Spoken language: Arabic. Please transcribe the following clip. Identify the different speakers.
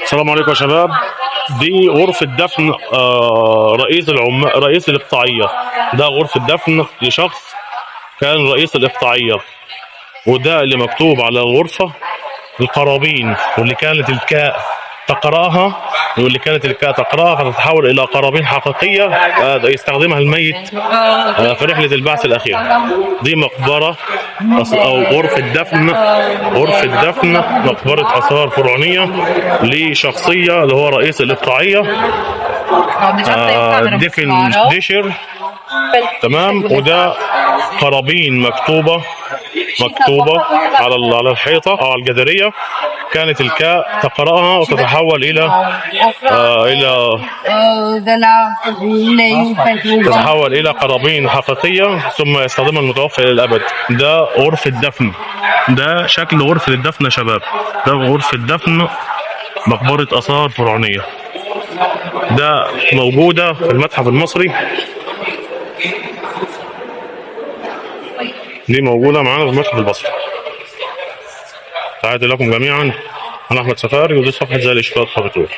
Speaker 1: السلام عليكم يا شباب. دي غرفة دفن رئيس الإقطاعية. ده غرفة دفن لشخص كان رئيس الإقطاعية، وده اللي مكتوب على الغرفة القرابين، واللي كانت الكاء تقراها فتتحول إلى قرابين حقيقية يستخدمها الميت في رحلة البعث الأخيرة. دي مقبرة أو غرفة دفن مقبرة آثار فرعونية لشخصية اللي هو رئيس الإقطاعية، دفن دشر. تمام. وده قرابين مكتوبة على الحيطة أو على الجدارية، كانت الكاء تقرأها وتتحول إلى قرابين حقيقية ثم يستخدمها المتوفى إلى الأبد. ده غرفة دفن، ده شكل غرفة الدفن يا شباب. ده غرفة دفن مقبرة آثار فرعونية، ده موجودة في المتحف المصري. دي موجودة معانا في المتحف المصري. تحياتي لكم جميعا، أنا أحمد سفاري، ودي صفحة زي الإشفاق خبطور.